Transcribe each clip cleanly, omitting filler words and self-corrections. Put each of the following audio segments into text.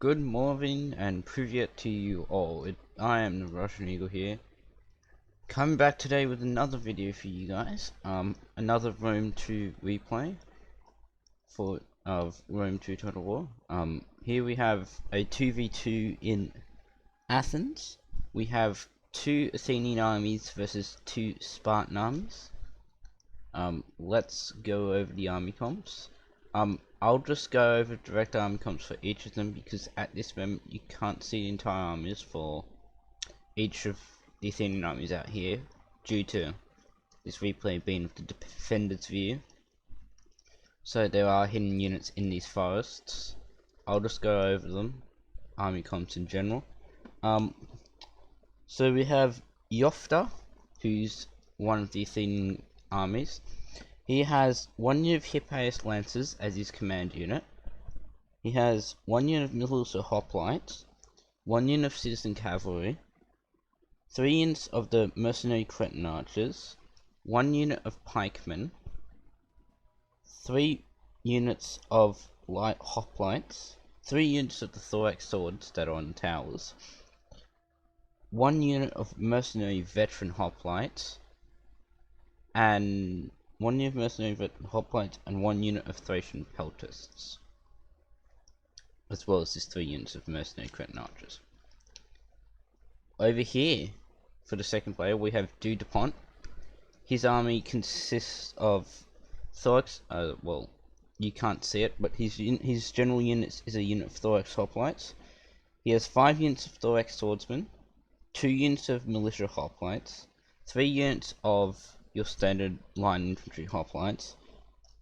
Good morning and privyet to you all. I am the Russian Eagle here, coming back today with another video for you guys. Another Rome 2 replay of Rome 2 Total War. Here we have a 2v2 in Athens. We have two Athenian armies versus two Spartan armies. Let's go over the army comps. I'll just go over direct army comps for each of them because at this moment you can't see the entire armies for each of the Athenian armies out here due to this replay being of the defender's view. So there are hidden units in these forests. I'll just go over them, army comps in general. So we have Iofta, who's one of the Athenian armies. He has 1 unit of Hippias Lancers as his command unit. He has 1 unit of Militia Hoplites, 1 unit of Citizen Cavalry, 3 units of the Mercenary Cretan Archers, 1 unit of Pikemen, 3 units of Light Hoplites, 3 units of the Thorax Swords that are on the towers, 1 unit of Mercenary Veteran Hoplites, and 1 unit of Mercenary Veteran Hoplites and 1 unit of Thracian Peltasts, as well as his 3 units of Mercenary Cretan Archers. Over here, for the second player, we have Dudepont. His army consists of Thorax, well, you can't see it, but his general unit is a unit of Thorax Hoplites. He has 5 units of Thorax Swordsmen, 2 units of Militia Hoplites, 3 units of your standard line infantry hoplites,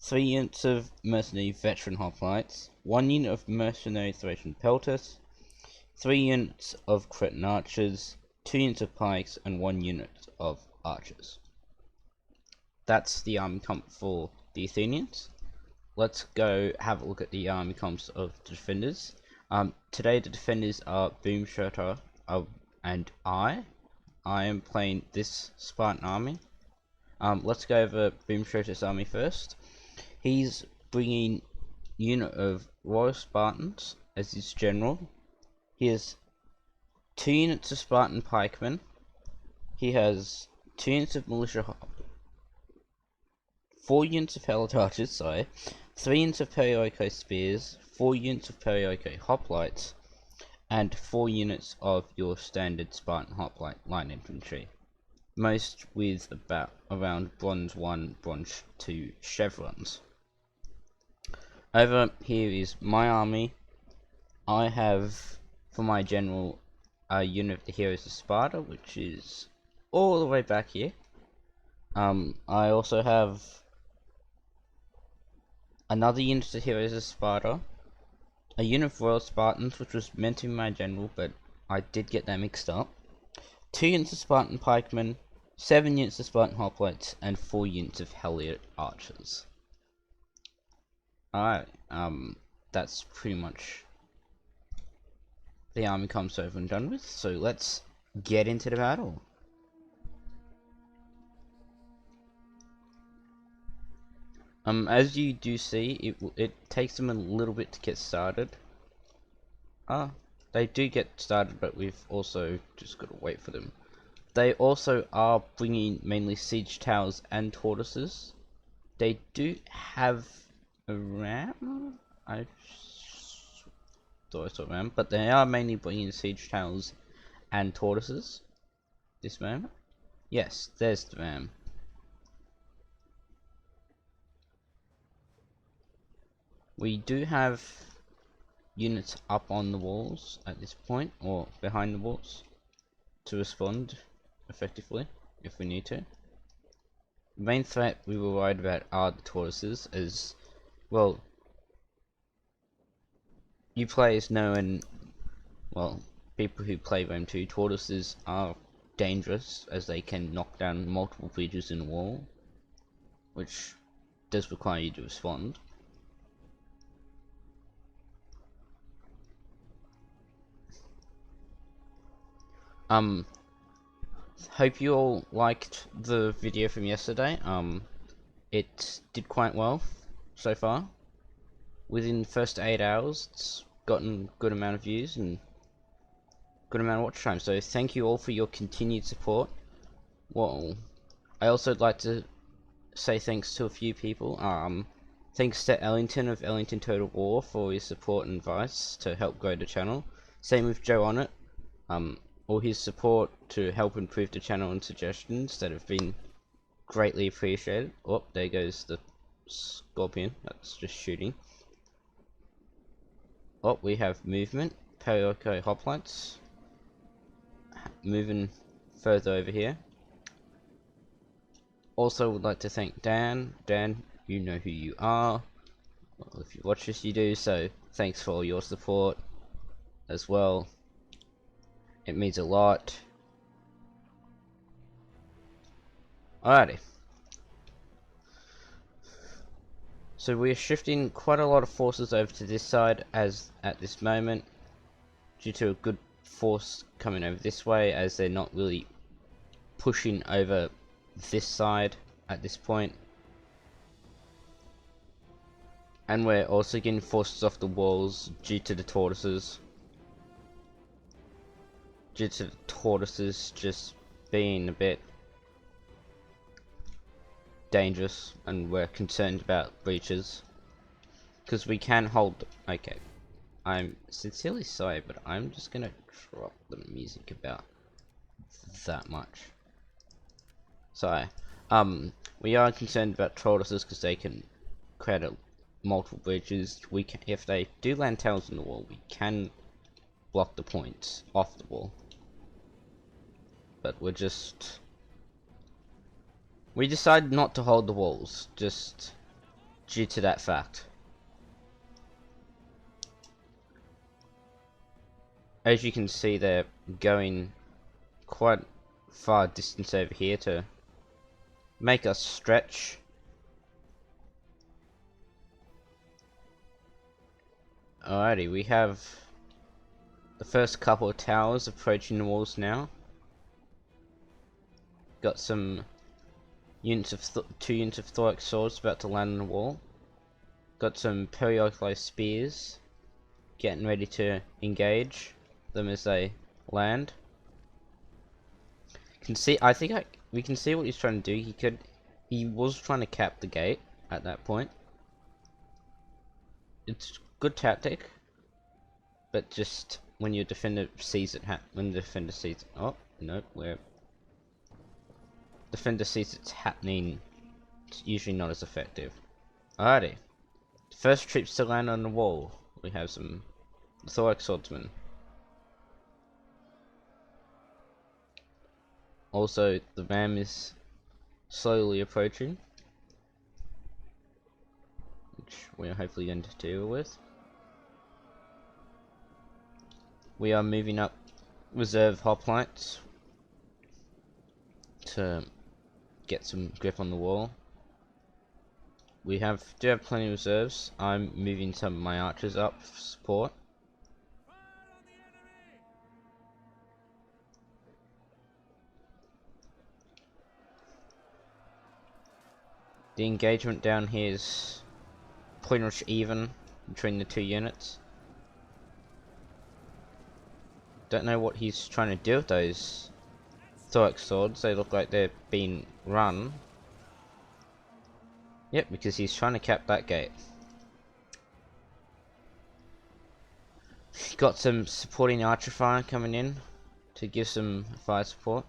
3 units of mercenary veteran hoplites, 1 unit of mercenary Thracian Peltasts, 3 units of Cretan archers, 2 units of pikes, and 1 unit of archers. That's the army comp for the Athenians. Let's go have a look at the army comps of the defenders. Today the defenders are Boomshooter and I am playing this Spartan army. Let's go over Boomshooter's army first. He's bringing unit of Royal Spartans as his general. He has 2 units of Spartan pikemen. He has 2 units of militia, 4 units of Helot archers, 3 units of Perioiko spears, 4 units of Perioiko hoplites, and 4 units of your standard Spartan hoplite line infantry. Most with around bronze 1, bronze 2 chevrons. Over here is my army. I have for my general a unit of the Heroes of Sparta, which is all the way back here. I also have another unit of the Heroes of Sparta, a unit of Royal Spartans, which was meant to be my general, but I did get that mixed up. 2 units of Spartan pikemen, 7 units of Spartan hoplites, and 4 units of Helot archers. Alright, that's pretty much the army comps over and done with, so let's get into the battle. As you do see, it takes them a little bit to get started. They do get started, but we've also just got to wait for them. They also are bringing mainly siege towers and tortoises. They do have a ram? I thought I saw a ram, but they are mainly bringing siege towers and tortoises. This moment? Yes, there's the ram. We do have units up on the walls at this point, or behind the walls, to respond effectively if we need to. The main threat we were worried about are the tortoises, as well, you players know, and well, people who play Rome 2, tortoises are dangerous as they can knock down multiple bridges in a wall, which does require you to respond. Hope you all liked the video from yesterday. It did quite well so far. Within the first 8 hours, it's gotten good amount of views and good amount of watch time. So thank you all for your continued support. Well, I also would like to say thanks to a few people. Thanks to Ellington of Ellington Total War for his support and advice to help grow the channel. Same with Joe on it. All his support to help improve the channel and suggestions that have been greatly appreciated. Oh, there goes the scorpion. That's just shooting. Oh, we have movement. Periodic hoplites. Moving further over here. Also would like to thank Dan. Dan, you know who you are. Well, if you watch this, you do, so thanks for all your support as well. It means a lot. Alrighty. So we're shifting quite a lot of forces over to this side as at this moment, due to a good force coming over this way, as they're not really pushing over this side at this point. And we're also getting forces off the walls due to the tortoises. Due to the tortoises just being a bit dangerous, and we're concerned about breaches. Because we can hold... Okay. I'm sincerely sorry, but I'm just gonna drop the music about that much. Sorry. We are concerned about tortoises because they can create multiple bridges. We can, if they do land tails on the wall, we can block the points off the wall. But we decided not to hold the walls, just due to that fact. As you can see, they're going quite far distance over here to make us stretch. Alrighty, we have the first couple of towers approaching the walls now. Got some units of 2 units of thorax swords about to land on the wall. Got some periodicized spears getting ready to engage them as they land. Can see, I think we can see what he's trying to do. He was trying to cap the gate at that point. It's good tactic, but just when your defender sees it oh no, where defender sees it's happening, it's usually not as effective. Alrighty, first troops to land on the wall. We have some thorax swordsmen. Also, the ram is slowly approaching, which we are hopefully going to deal with. We are moving up reserve hoplites to get some grip on the wall. We do have plenty of reserves. I'm moving some of my archers up for support. The engagement down here is pretty much even between the two units. Don't know what he's trying to do with those thorax swords. They look like they're being run. Yep, because he's trying to cap that gate. Got some supporting archer fire coming in to give some fire support.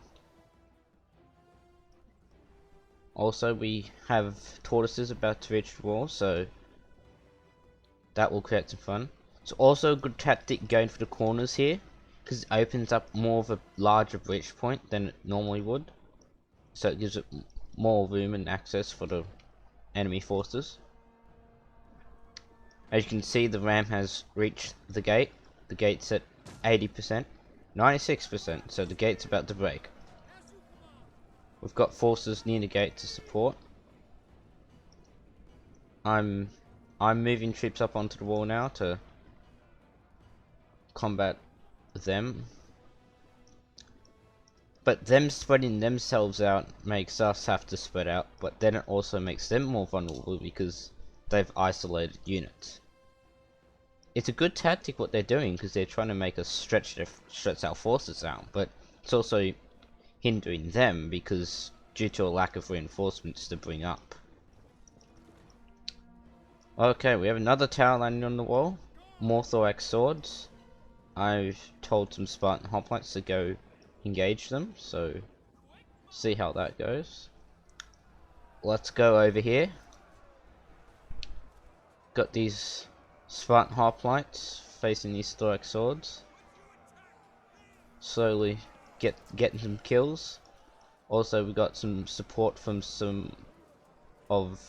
Also, we have tortoises about to reach the wall, so that will create some fun. It's also a good tactic going for the corners here, because it opens up more of a larger breach point than it normally would. So it gives it more room and access for the enemy forces. As you can see, the ram has reached the gate. The gate's at 80%, 96%, so the gate's about to break. We've got forces near the gate to support. I'm moving troops up onto the wall now to combat them. But them spreading themselves out makes us have to spread out, but then it also makes them more vulnerable because they've isolated units. it's a good tactic what they're doing, because they're trying to make us stretch our forces out, but it's also hindering them because due to a lack of reinforcements to bring up. Okay, we have another tower landing on the wall. More thorax swords. I've told some Spartan hoplites to go engage them, so see how that goes. Let's go over here. Got these Spartan hoplites facing these thorax swords. Slowly getting some kills. Also, we got some support from some of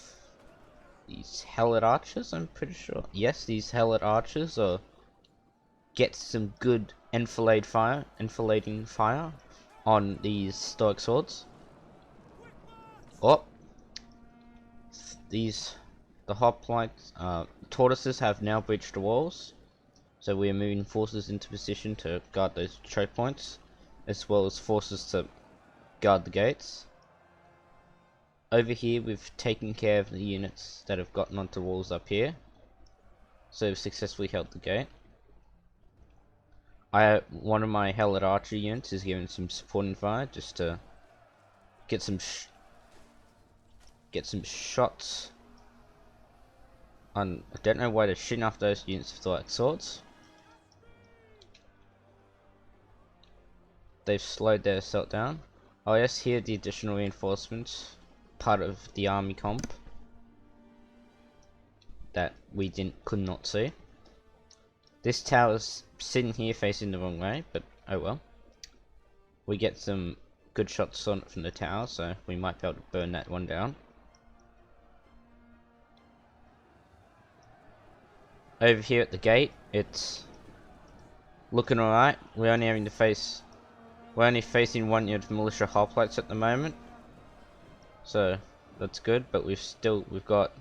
these helot archers, I'm pretty sure. Yes, these helot archers are get some good enfilading fire on these stoic swords. Oh, the hoplites, tortoises have now breached the walls, so we are moving forces into position to guard those choke points, as well as forces to guard the gates. Over here we've taken care of the units that have gotten onto walls up here, so we've successfully held the gate. One of my helot archer units is giving some supporting fire just to get some shots on. I don't know why they're shooting off those units with like swords. They've slowed their assault down. Oh yes, here are the additional reinforcements, part of the army comp that we could not see. This tower's sitting here facing the wrong way, but oh well. We get some good shots on it from the tower, so we might be able to burn that one down. Over here at the gate, it's looking alright. We're only facing one unit of militia hoplites at the moment, so that's good. But we've got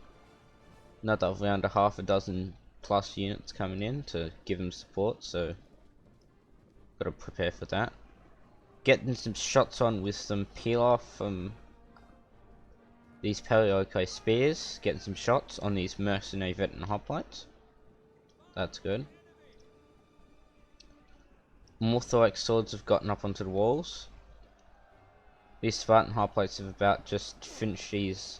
another around a half a dozen plus units coming in to give them support, so gotta prepare for that. Getting some shots on with some peel off from these Paleoco spears, getting some shots on these mercenary veteran hoplites. That's good. More thorax swords have gotten up onto the walls. These Spartan hoplites have about just finished these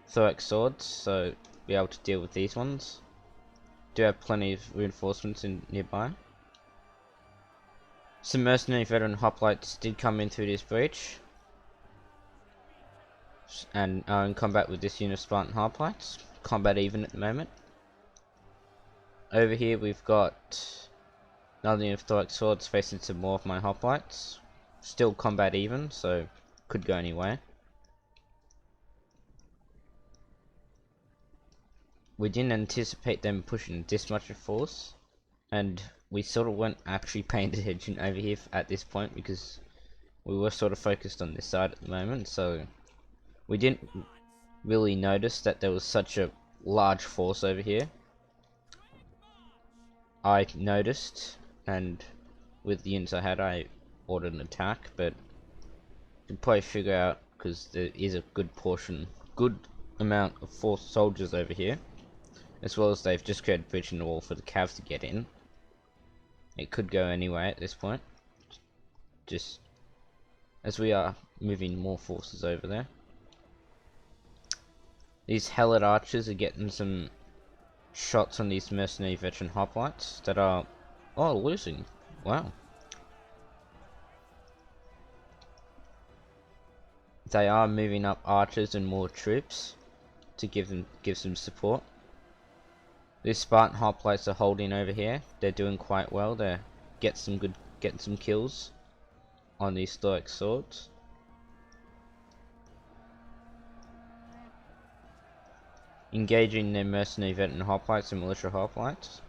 thorax swords, so be able to deal with these ones. Do have plenty of reinforcements in nearby. Some mercenary veteran hoplites did come in through this breach and are in combat with this unit of Spartan hoplites. Combat even at the moment. Over here we've got another unit of thorax swords facing some more of my hoplites. Still combat even, so could go anywhere. We didn't anticipate them pushing this much of force, and we sort of weren't actually paying attention over here at this point because we were sort of focused on this side at the moment, so we didn't really notice that there was such a large force over here. I noticed, and with the units I had, I ordered an attack, but you can probably figure out because there is a good amount of force soldiers over here, as well as they've just created a breach in the wall for the Cavs to get in. It could go anyway at this point, just as we are moving more forces over there. These helot archers are getting some shots on these mercenary veteran hoplites that are losing. Wow. They are moving up archers and more troops to give some support. These Spartan hoplites are holding over here. They're doing quite well. They're getting some kills on these stoic swords. Engaging their mercenary veteran hoplites and militia hoplites.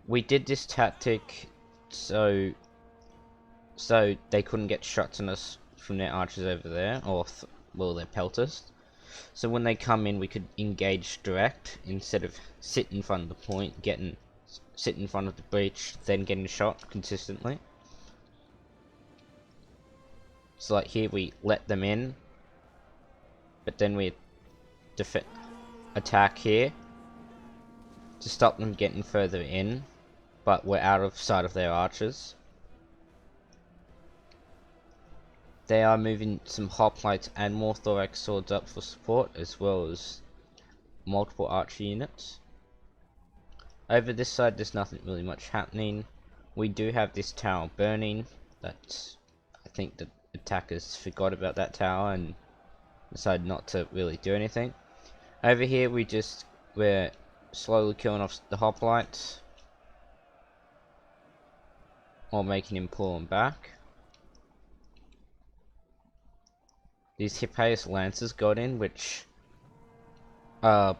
We did this tactic so they couldn't get shots on us from their archers over there, or their pelters. So when they come in, we could engage direct instead of sit in front of the point, sit in front of the breach, then getting shot consistently. So like here, we let them in, but then we attack here, to stop them getting further in, but we're out of sight of their archers. They are moving some hoplites and more thorax swords up for support, as well as multiple archer units. Over this side there's nothing really much happening. We do have this tower burning. That's, I think the attackers forgot about that tower and decided not to really do anything. Over here we're slowly killing off the hoplites, or making him pull them back. These Hippias Lancers got in, which are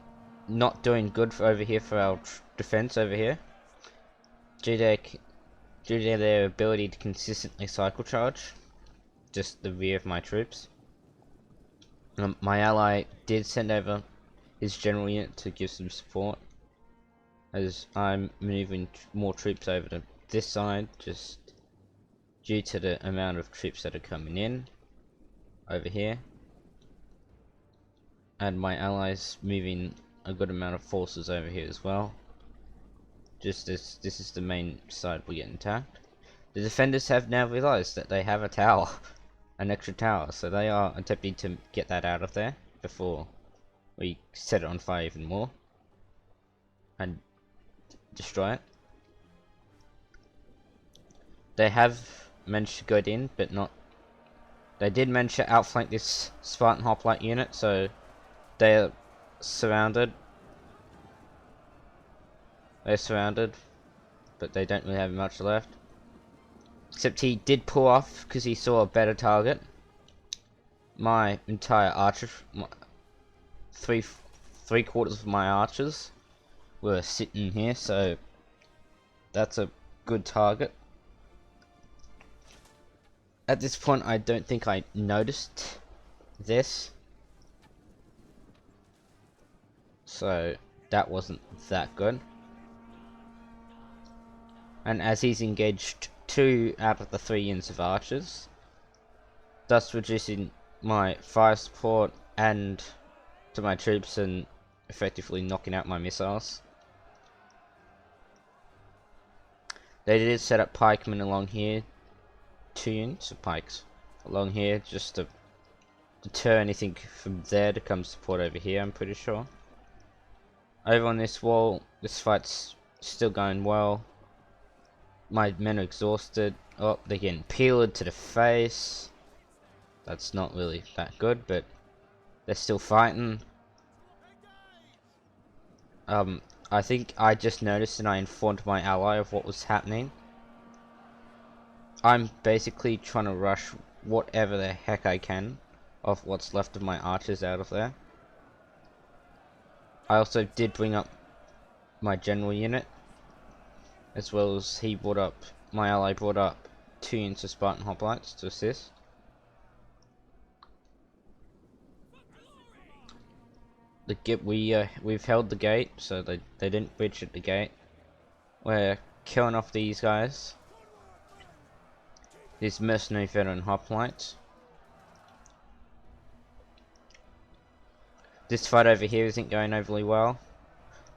not doing good over here for our defense over here, due to their ability to consistently cycle charge just the rear of my troops. My ally did send over his general unit to give some support, as I'm moving more troops over to this side just due to the amount of troops that are coming in over here, and my allies moving a good amount of forces over here as well, just as this is the main side we're getting attacked. The defenders have now realized that they have a tower, an extra tower, so they are attempting to get that out of there before we set it on fire even more and destroy it. They have managed to get in, but not. They did manage to outflank this Spartan hoplite unit, so they're surrounded. They're surrounded, but they don't really have much left. Except he did pull off because he saw a better target. My entire archer, three quarters of my archers were sitting here, so that's a good target. At this point, I don't think I noticed this, so that wasn't that good. And as he's engaged 2 out of the 3 units of archers, thus reducing my fire support and to my troops and effectively knocking out my missiles. They did set up pikemen along here, 2 units of pikes along here, just to deter anything from there to come support over here, I'm pretty sure. Over on this wall, this fight's still going well. My men are exhausted. Oh, they're getting peeled to the face. That's not really that good, but they're still fighting. I think I just noticed and I informed my ally of what was happening. I'm basically trying to rush whatever the heck I can of what's left of my archers out of there. I also did bring up my general unit, as well as my ally brought up 2 units of Spartan hoplites to assist. We've held the gate, so they didn't breach at the gate. We're killing off these guys, these mercenary veteran hoplites. This fight over here isn't going overly well.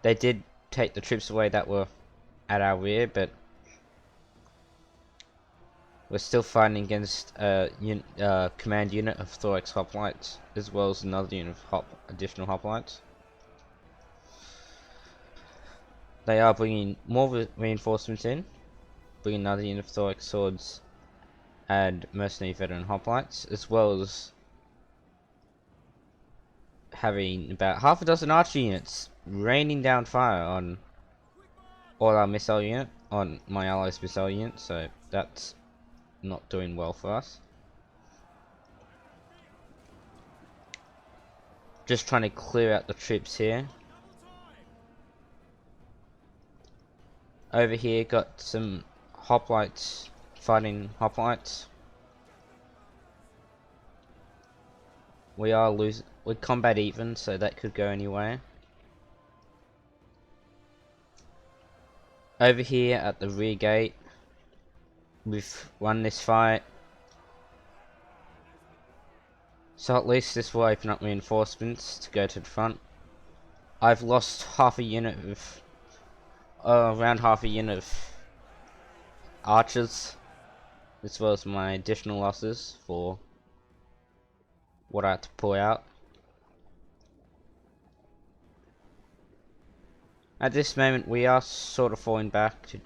They did take the troops away that were at our rear, but we're still fighting against a command unit of thorax hoplites, as well as another unit of additional hoplites. They are bringing more reinforcements in, bringing another unit of thorax swords and mercenary veteran hoplites, as well as having about half a dozen archer units raining down fire on all our missile unit, on my allies' missile unit, so that's not doing well for us. Just trying to clear out the troops here. Over here got some hoplites fighting hoplites. We're combat even, so that could go anywhere. Over here at the rear gate, we've won this fight, so at least this will open up reinforcements to go to the front. I've lost half a unit of around half a unit of archers, as well as my additional losses for what I had to pull out. At this moment, we are sort of falling back to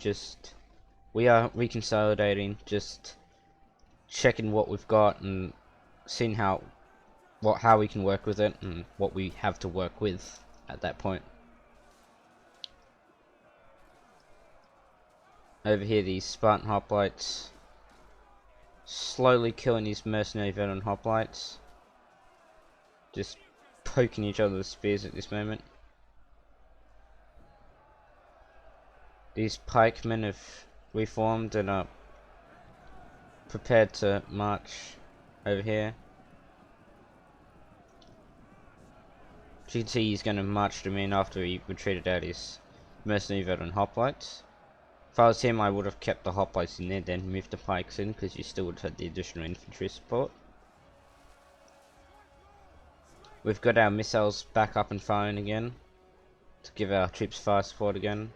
we are reconsolidating, just checking what we've got and seeing how we can work with it and what we have to work with at that point. Over here, these Spartan hoplites slowly killing these mercenary veteran hoplites, just poking each other with spears at this moment. These pikemen have reformed and are prepared to march over here. As you can see, he's going to march them in after he retreated out his mercenary veteran hoplites. If I was him, I would have kept the hoplites in there, then moved the pikes in, because you still would have had the additional infantry support. We've got our missiles back up and firing again, to give our troops fire support again.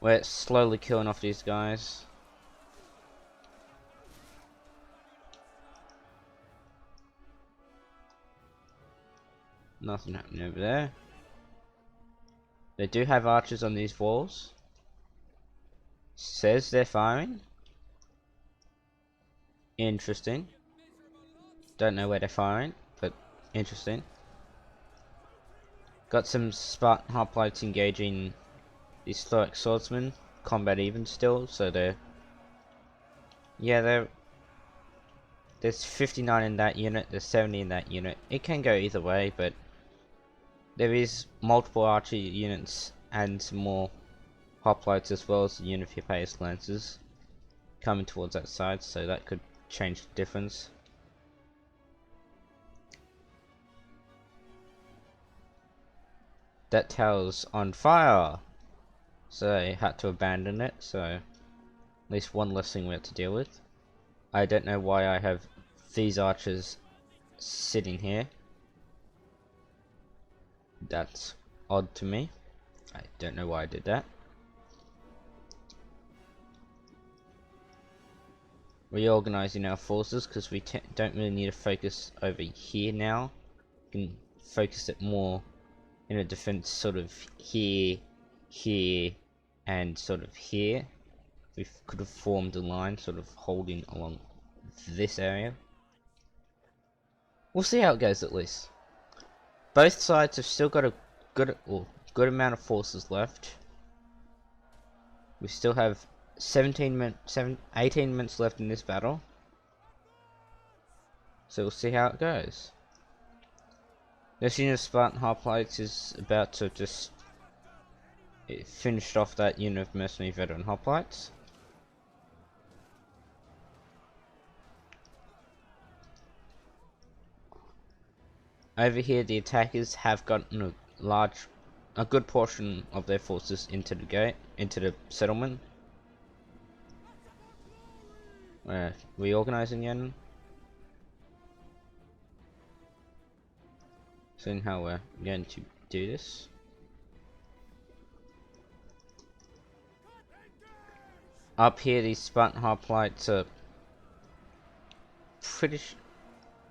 We're slowly killing off these guys. Nothing happening over there. They do have archers on these walls. Says they're firing. Interesting. Don't know where they're firing, but interesting. Got some Spartan hoplites engaging these stoic swordsmen. Combat even still, so they're... yeah, there's 59 in that unit, there's 70 in that unit. It can go either way, but there is multiple archer units and some more hoplites, as well as the unit of Hippias lancers coming towards that side, so that could change the difference. That tower's on fire, so they had to abandon it, so at least one less thing we have to deal with. I don't know why I have these archers sitting here. That's odd to me. I don't know why I did that. Reorganizing our forces, because we don't really need to focus over here now. We can focus it more in a defense sort of here, here, and sort of here. We could have formed a line sort of holding along this area. We'll see how it goes at least. Both sides have still got a good amount of forces left. We still have 18 minutes left in this battle. So we'll see how it goes. This unit of Spartan hoplites is about to just... it finished off that unit of mercenary veteran hoplites. Over here, the attackers have gotten a good portion of their forces into the settlement. Reorganizing again. Seeing how we're going to do this. Up here, these Spartan hoplites are pretty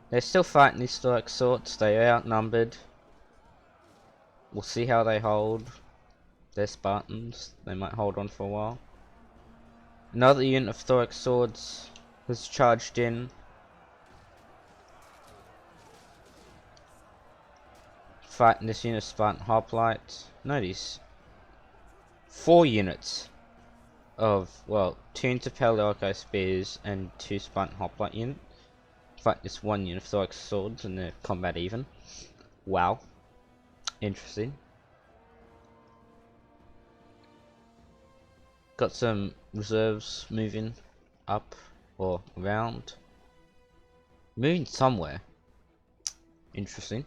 they're still fighting these stoic sorts. They are outnumbered. We'll see how they hold. They're Spartans. They might hold on for a while. Another unit of stoic swords has charged in. Fighting this unit of Spartan hoplites. Notice 4 units of, well, 2 interpelled spears and 2 Spartan hoplite units. Fight this 1 unit of stoic swords and they're combat even. Wow. Interesting. Got some reserves moving up or around. Moving somewhere. Interesting.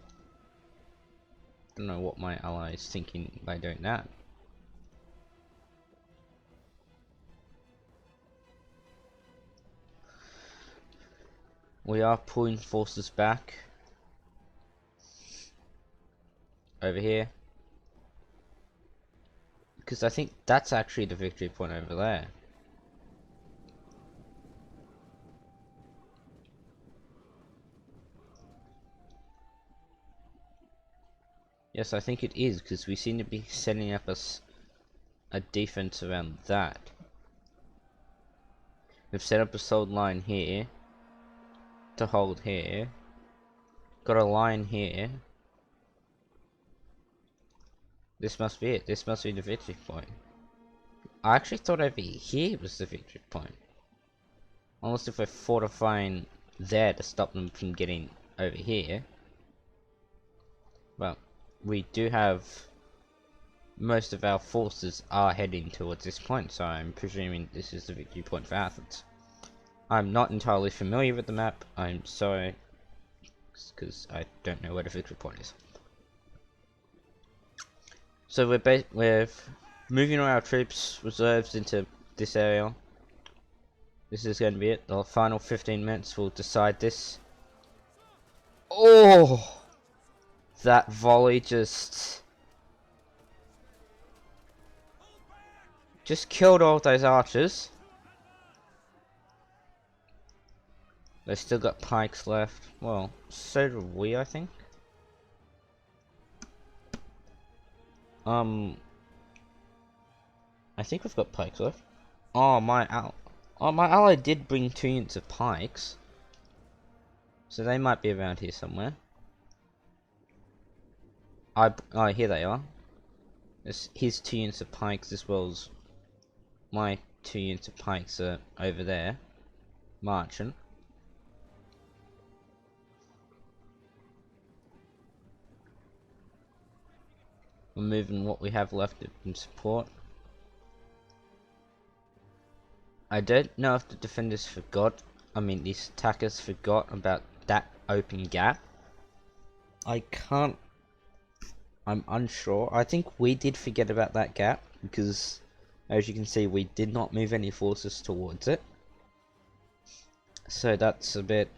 Don't know what my ally is thinking by doing that. We are pulling forces back over here. Because I think that's actually the victory point over there. Yes, I think it is, because we seem to be setting up a defense around that. We've set up a solid line here to hold here. Got a line here. This must be it. This must be the victory point. I actually thought over here was the victory point. Almost if we're fortifying there to stop them from getting over here. Well, we do have most of our forces are heading towards this point, so I'm presuming this is the victory point for Athens. I'm not entirely familiar with the map. I'm sorry, because I don't know where the victory point is. So we're moving all our troops reserves into this area. This is going to be it. The final 15 minutes will decide this. Oh, that volley just killed all those archers. They still got pikes left. Well, so do we, I think. I think we've got pikes left. Oh, my ally did bring 2 units of pikes. So they might be around here somewhere. Oh, here they are. There's his 2 units of pikes as well as my 2 units of pikes are over there. Marching. We're moving what we have left in support. I don't know if the defenders forgot, these attackers forgot about that open gap. I'm unsure. I think we did forget about that gap, because as you can see we did not move any forces towards it. So that's a bit...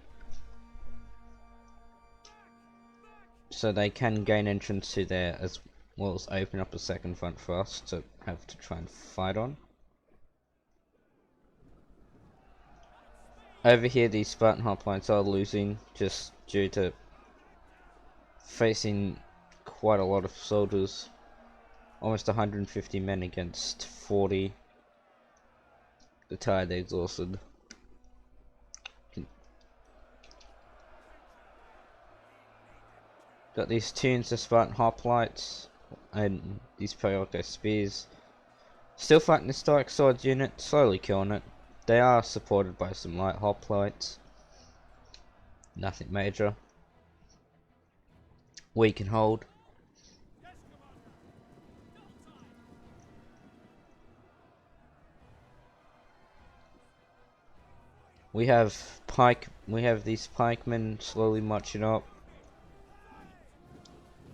So they can gain entrance to there as well as open up a second front for us to have to try and fight on. Over here these Spartan hoplites are losing just due to facing quite a lot of soldiers. Almost 150 men against 40. They're tired, they're exhausted. Got these 2 units of Spartan hoplites and these Periodico spears. Still fighting the historic swords unit, slowly killing it. They are supported by some light hoplites. Nothing major. We can hold. We have these pikemen slowly marching up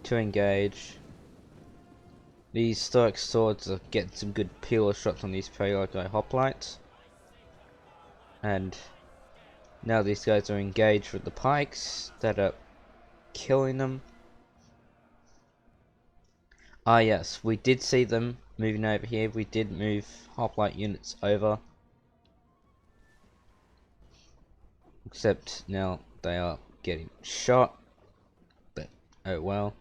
to engage. These historic swords are getting some good peeler shots on these Periodico hoplites. And now these guys are engaged with the pikes that are killing them. Ah yes, we did see them moving over here. We did move hoplite units over. Except now they are getting shot. But oh well.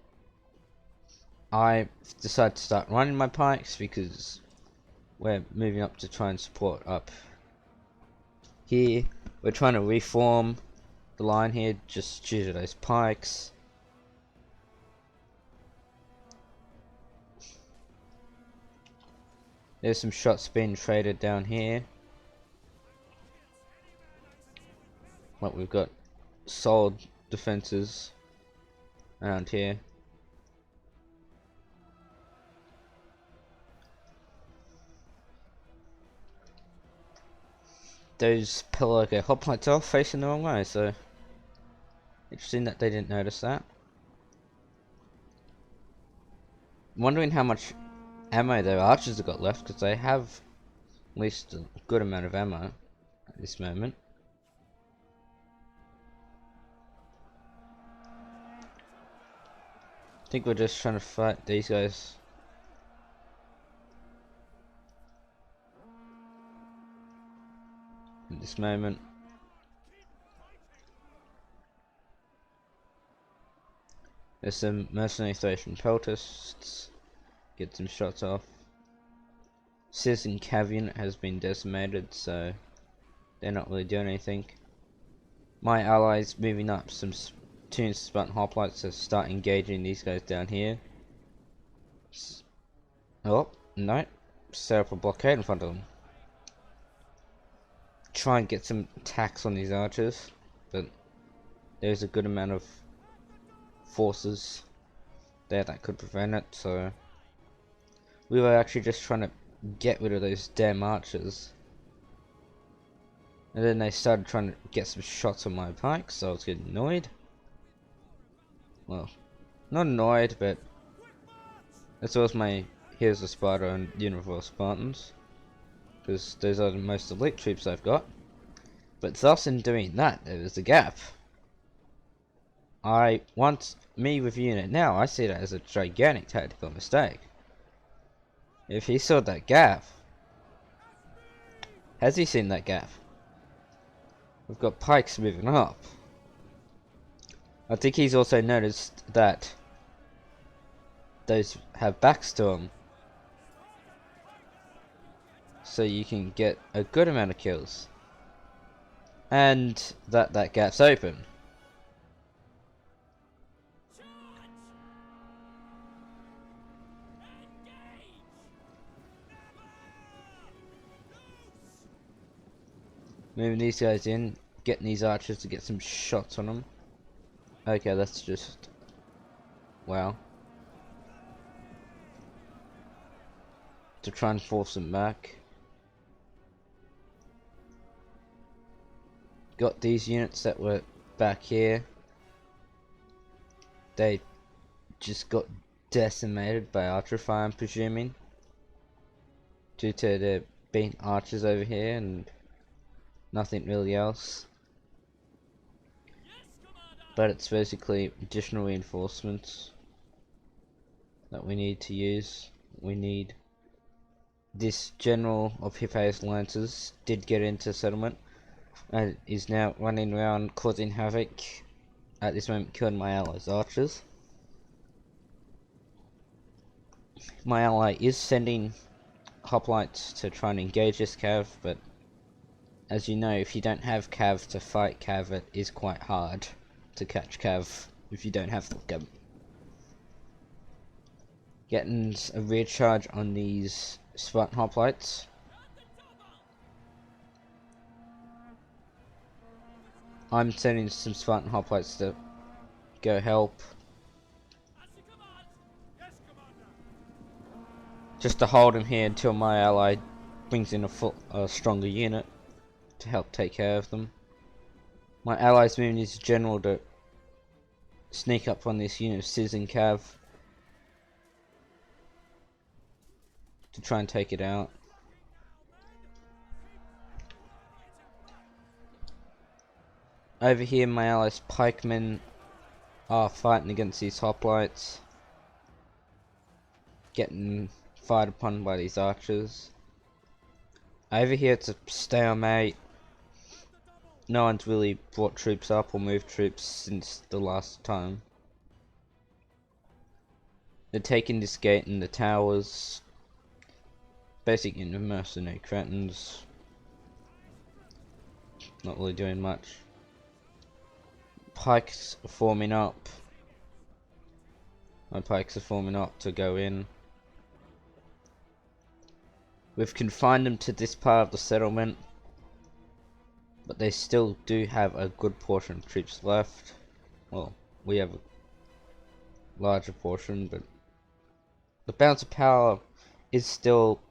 I decided to start running my pikes because we're moving up to try and support up here. We're trying to reform the line here just due to those pikes. There's some shots being traded down here. But we've got solid defenses around here. Those Periodico hoplites are facing the wrong way, so interesting that they didn't notice that. I'm wondering how much ammo their archers have got left, because they have at least a good amount of ammo at this moment. I think we're just trying to fight these guys. at this moment. There's some mercenary Thracian peltasts. Get some shots off. Citizen Cavian has been decimated, so they're not really doing anything. My allies moving up some two Spartan hoplites to start engaging these guys down here. Oh, no. Set up a blockade in front of them. Try and get some attacks on these archers, but there's a good amount of forces there that could prevent it, so we were actually just trying to get rid of those damn archers. And then they started trying to get some shots on my pikes, so I was getting annoyed. Well, not annoyed, but as well as my Heroes of Sparta and Universal Spartans, because those are the most elite troops I've got. But thus in doing that, there was a gap. Me reviewing it now, I see that as a gigantic tactical mistake. If he saw that gap, has he seen that gap? We've got pikes moving up. I think he's also noticed that those have backs to them, so you can get a good amount of kills, and that gap's open. Moving these guys in, getting these archers to get some shots on them. Okay, that's just... wow. To try and force them back. Got these units that were back here. They just got decimated by archer fire, I'm presuming. Due to there being archers over here and nothing really else. But it's basically additional reinforcements that we need to use. We need this general of Hippias Lancers did get into settlement and is now running around causing havoc. At this moment killing my allies' archers. My ally is sending hoplites to try and engage this cav, but as you know, if you don't have cav to fight cav, it is quite hard to catch cav if you don't have them. Getting a rear charge on these Spartan hoplites. I'm sending some Spartan hoplites to go help. Just to hold him here until my ally brings in a stronger unit to help take care of them. My ally's moving his general to sneak up on this unit of Citizen Cav to try and take it out. Over here my allies' pikemen are fighting against these hoplites, getting fired upon by these archers. Over here it's a stalemate. No one's really brought troops up or moved troops since the last time. They're taking this gate and the towers, basically the mercenary cretins. Not really doing much. Pikes are forming up. My pikes are forming up to go in. We've confined them to this part of the settlement, but they still do have a good portion of troops left. Well, we have a larger portion, but the balance of power is still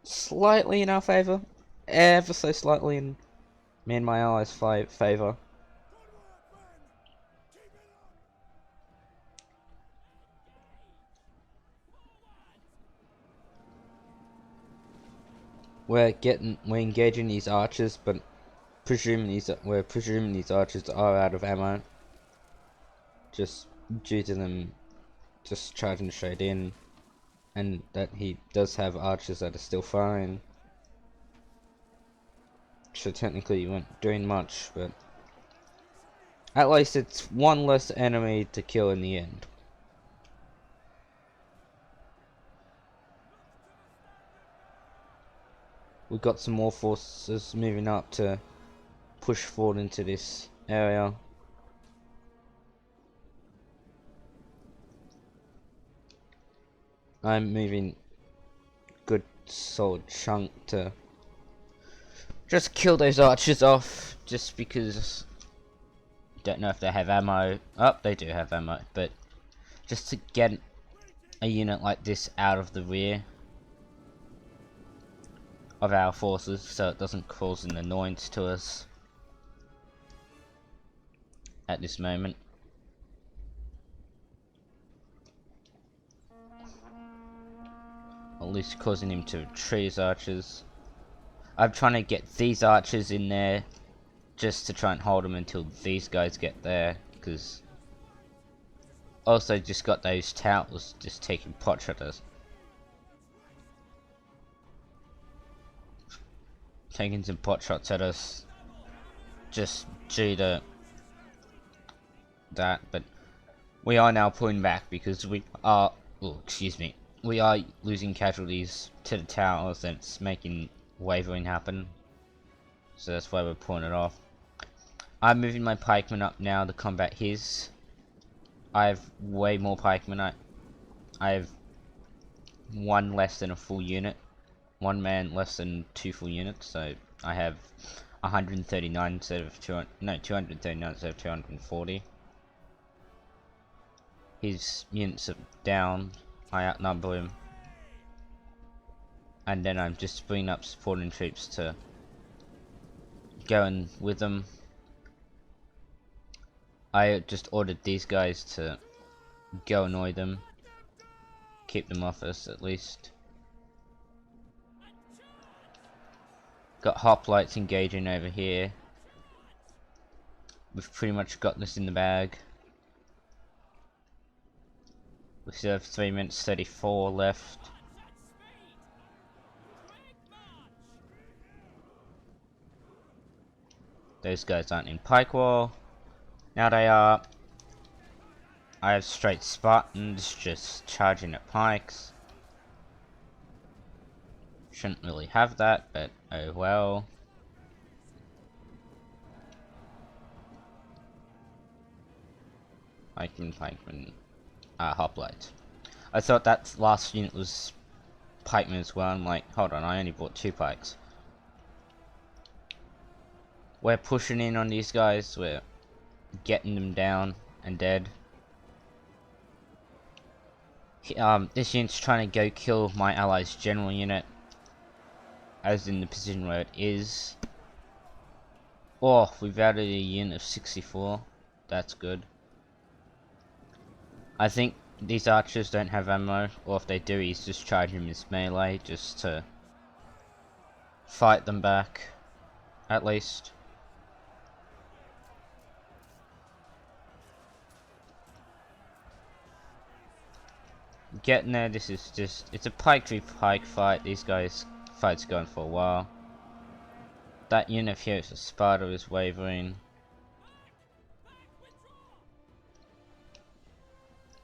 slightly in our favour, ever so slightly in me and my allies' favour. We're engaging these archers, but we're presuming these archers are out of ammo, just due to them just charging straight in, and that he does have archers that are still firing. so technically you weren't doing much, but at least it's one less enemy to kill in the end. We've got some more forces moving up to push forward into this area. I'm moving good solid chunk to just kill those archers off, just because don't know if they have ammo. Oh, they do have ammo, but just to get a unit like this out of the rear of our forces so it doesn't cause an annoyance to us at this moment. At least causing him to retreat his archers. I'm trying to get these archers in there just to try and hold them until these guys get there, because also just got those towers just taking pot shotters. Taking some pot shots at us just due to that, but we are now pulling back because we are, we are losing casualties to the towers, and it's making wavering happen, so that's why we're pulling it off. I'm moving my pikemen up now to combat his. I have way more pikemen. I have one less than a full unit. One man less than 2 full units, so I have 139 instead of 239 instead of 240. His units are down, I outnumber him. And then I'm just bringing up supporting troops to go in with them. I just ordered these guys to go annoy them. Keep them off us at least. Got hoplites engaging over here. We've pretty much got this in the bag. We still have 3 minutes 34 left. Those guys aren't in pike wall. Now they are. I have straight Spartans just charging at pikes. Shouldn't really have that, but oh well. Pikeman, hoplites. I thought that last unit was pikemen as well. I'm like, hold on, I only bought 2 pikes. We're pushing in on these guys. We're getting them down and dead. This unit's trying to go kill my allies' general unit, as in the position where it is. Oh, we've added a unit of 64. That's good. I think these archers don't have ammo, or if they do, he's just charging his melee just to fight them back, at least. Getting there, this is just, it's a pike v pike fight. These guys, fight's going for a while. That unit here is a Sparta is wavering.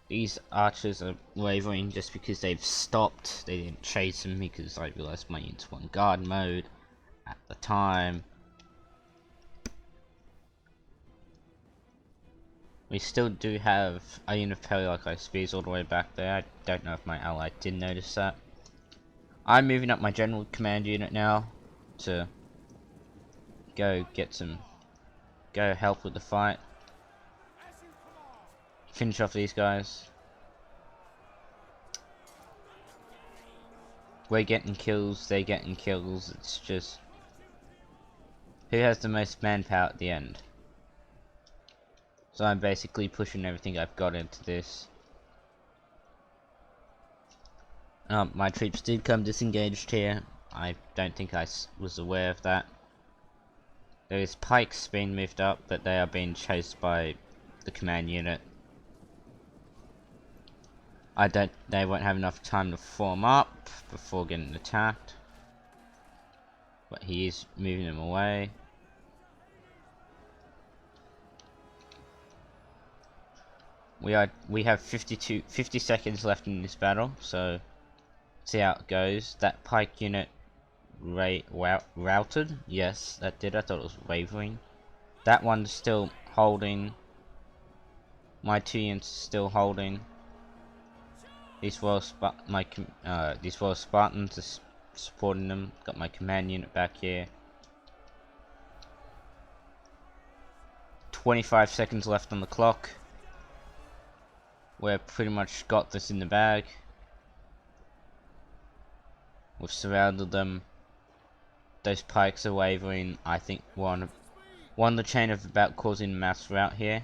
These archers are wavering just because they've stopped. They didn't chase them because I realized my unit's on guard mode at the time. We still do have a unit of Peliarchi spears all the way back there. I don't know if my ally did notice that. I'm moving up my general command unit now to go help with the fight. Finish off these guys. We're getting kills, they're getting kills. It's just who has the most manpower at the end. So I'm basically pushing everything I've got into this. My troops did come disengaged here. I don't think I was aware of that. There's pikes being moved up, but they are being chased by the command unit. They won't have enough time to form up before getting attacked. but he is moving them away. We have 50 seconds left in this battle, so see how it goes. That pike unit routed. Yes, that did. I thought it was wavering. That one's still holding. My 2 units still holding. These Royal Spartans are supporting them. Got my command unit back here. 25 seconds left on the clock. We're pretty much got this in the bag. We've surrounded them. Those pikes are wavering. I think we're on the chain of about causing mass rout here.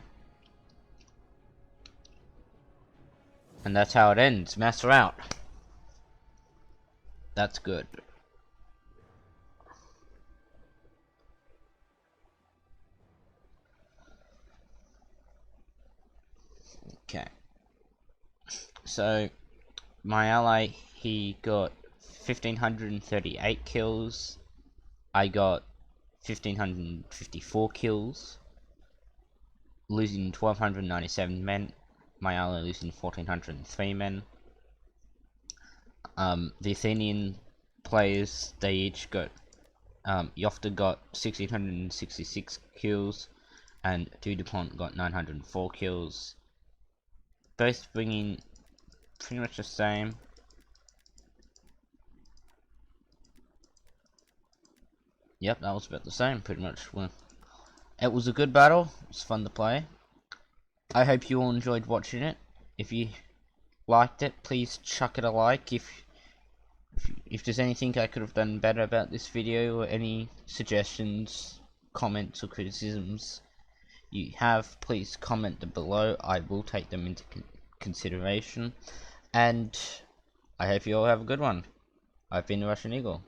And that's how it ends. Mass rout. That's good. Okay. So, my ally, he got 1,538 kills. I got 1,554 kills. Losing 1,297 men. My ally losing 1,403 men. The Athenian players, they each got, Yofta got 1,666 kills, and Dudupont got 904 kills. Both bringing pretty much the same. Yep, that was about the same, pretty much. Well, it was a good battle. It was fun to play. I hope you all enjoyed watching it. If you liked it, please chuck it a like. If there's anything I could have done better about this video, or any suggestions, comments or criticisms you have, please comment them below. I will take them into consideration. And I hope you all have a good one. I've been the Russian Eagle.